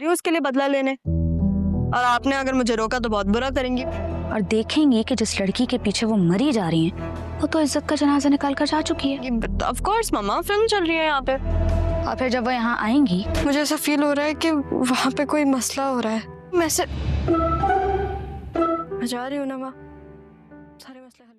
रही हूँ उसके लिए बदला लेने, और आपने अगर मुझे रोका तो बहुत बुरा करेंगी। और देखेंगी कि जिस लड़की के पीछे वो मरी जा रही हैं वो तो इज्जत का जनाजा निकाल कर जा चुकी है। ऑफ कोर्स मामा, फिल्म चल रही है यहाँ पे। और फिर जब वो यहाँ आएंगी, मुझे ऐसा फील हो रहा है कि वहाँ पे कोई मसला हो रहा है। मैं जा रही हूँ ना माँ, सारे मसले हल।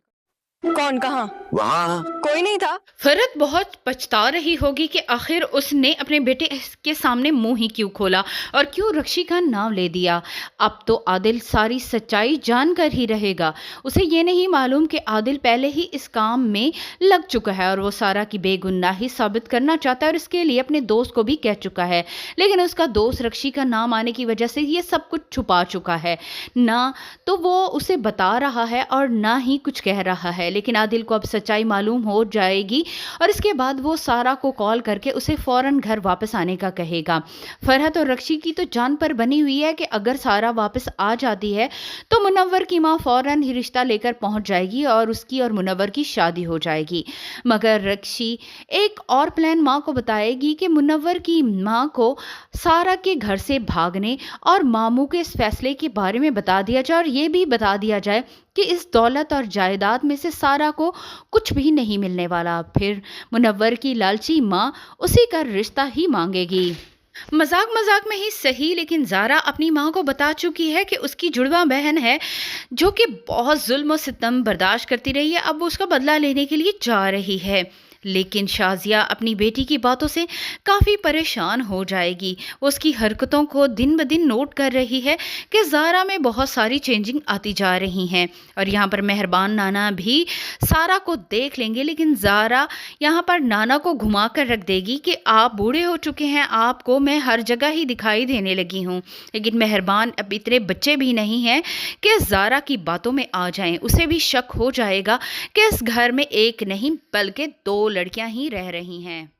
कौन, कहाँ? वहाँ कोई नहीं था। फरहत बहुत पछता रही होगी कि आखिर उसने अपने बेटे के सामने मुंह ही क्यों खोला और क्यों रक्षी का नाम ले दिया। अब तो आदिल सारी सच्चाई जानकर ही रहेगा। उसे ये नहीं मालूम कि आदिल पहले ही इस काम में लग चुका है और वो सारा की बेगुनाही साबित करना चाहता है और इसके लिए अपने दोस्त को भी कह चुका है, लेकिन उसका दोस्त रक्षी का नाम आने की वजह से ये सब कुछ छुपा चुका है। ना तो वो उसे बता रहा है और ना ही कुछ कह रहा है, लेकिन आदिल को अब सच्चाई मालूम हो जाएगी और इसके बाद वो सारा को कॉल करके उसे फौरन घर वापस आने का कहेगा। फरहत और रक्षी की तो जान पर बनी हुई है कि अगर सारा वापस आ जाती है तो मुनव्वर की माँ फौरन ही रिश्ता लेकर पहुंच जाएगी और उसकी और मुनव्वर की शादी हो जाएगी। मगर रक्षी एक और प्लान माँ को बताएगी कि मुनव्वर की माँ को सारा के घर से भागने और मामू के इस फैसले के बारे में बता दिया जाए और ये भी बता दिया जाए कि इस दौलत और जायदाद में से सारा को कुछ भी नहीं मिलने वाला। फिर मुनव्वर की लालची माँ उसी का रिश्ता ही मांगेगी। मजाक मजाक में ही सही, लेकिन ज़ारा अपनी माँ को बता चुकी है कि उसकी जुड़वा बहन है जो कि बहुत जुल्म और सितम बर्दाश्त करती रही है, अब वो उसका बदला लेने के लिए जा रही है। लेकिन शाजिया अपनी बेटी की बातों से काफ़ी परेशान हो जाएगी। वो उसकी हरकतों को दिन ब दिन नोट कर रही है कि ज़ारा में बहुत सारी चेंजिंग आती जा रही हैं और यहाँ पर मेहरबान नाना भी सारा को देख लेंगे, लेकिन ज़ारा यहाँ पर नाना को घुमा कर रख देगी कि आप बूढ़े हो चुके हैं, आपको मैं हर जगह ही दिखाई देने लगी हूँ। लेकिन मेहरबान अब इतने बच्चे भी नहीं हैं कि ज़ारा की बातों में आ जाएं। उसे भी शक हो जाएगा कि इस घर में एक नहीं बल्कि दो लड़कियां ही रह रही हैं।